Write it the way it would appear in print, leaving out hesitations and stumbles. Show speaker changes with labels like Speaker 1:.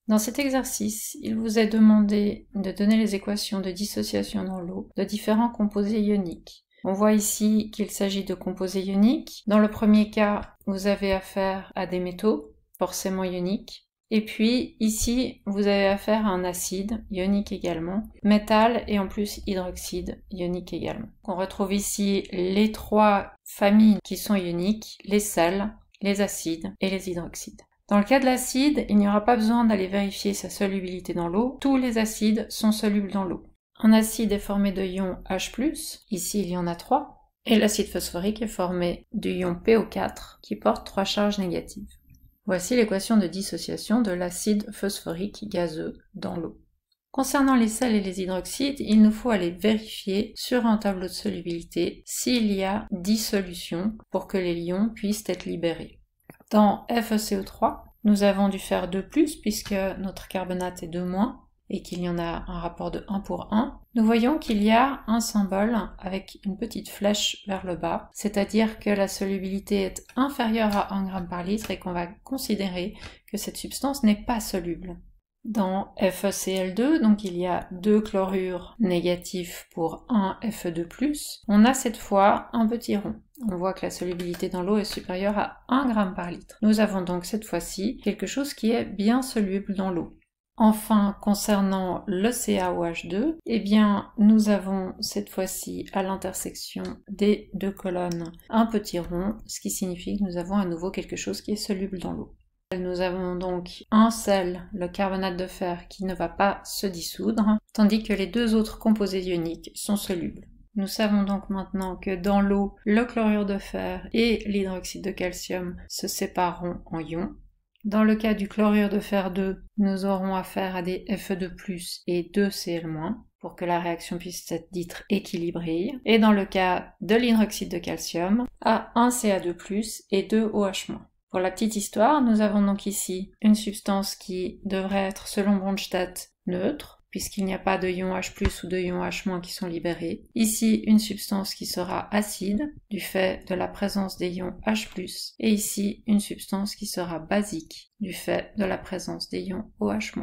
Speaker 1: Dans cet exercice, il vous est demandé de donner les équations de dissociation dans l'eau de différents composés ioniques. On voit ici qu'il s'agit de composés ioniques. Dans le premier cas, vous avez affaire à des métaux, forcément ioniques. Et puis, ici, vous avez affaire à un acide, ionique également, métal et en plus hydroxyde, ionique également. On retrouve ici les trois familles qui sont ioniques, les sels, les acides et les hydroxydes. Dans le cas de l'acide, il n'y aura pas besoin d'aller vérifier sa solubilité dans l'eau. Tous les acides sont solubles dans l'eau. Un acide est formé de ions H+, ici il y en a 3, et l'acide phosphorique est formé du ion PO4 qui porte 3 charges négatives. Voici l'équation de dissociation de l'acide phosphorique gazeux dans l'eau. Concernant les sels et les hydroxydes, il nous faut aller vérifier sur un tableau de solubilité s'il y a dissolution pour que les ions puissent être libérés. Dans FeCO3, nous avons du fer 2+, puisque notre carbonate est 2- et qu'il y en a un rapport de 1 pour 1. Nous voyons qu'il y a un symbole avec une petite flèche vers le bas, c'est-à-dire que la solubilité est inférieure à 1 g par litre et qu'on va considérer que cette substance n'est pas soluble. Dans FeCl2, donc il y a 2 chlorures négatifs pour 1 Fe2+, on a cette fois un petit rond. On voit que la solubilité dans l'eau est supérieure à 1 g par litre. Nous avons donc cette fois-ci quelque chose qui est bien soluble dans l'eau. Enfin, concernant le CaOH2, eh bien, nous avons cette fois-ci à l'intersection des deux colonnes un petit rond, ce qui signifie que nous avons à nouveau quelque chose qui est soluble dans l'eau. Nous avons donc un sel, le carbonate de fer, qui ne va pas se dissoudre, tandis que les deux autres composés ioniques sont solubles. Nous savons donc maintenant que dans l'eau, le chlorure de fer et l'hydroxyde de calcium se sépareront en ions. Dans le cas du chlorure de fer 2, nous aurons affaire à des Fe2+, et 2 Cl-, pour que la réaction puisse être dite équilibrée. Et dans le cas de l'hydroxyde de calcium, à 1 Ca2+, et 2 OH-. Pour la petite histoire, nous avons donc ici une substance qui devrait être, selon Bronsted, neutre, puisqu'il n'y a pas de ion H+, ou de ion H- qui sont libérés. Ici, une substance qui sera acide, du fait de la présence des ions H+, et ici, une substance qui sera basique, du fait de la présence des ions OH-.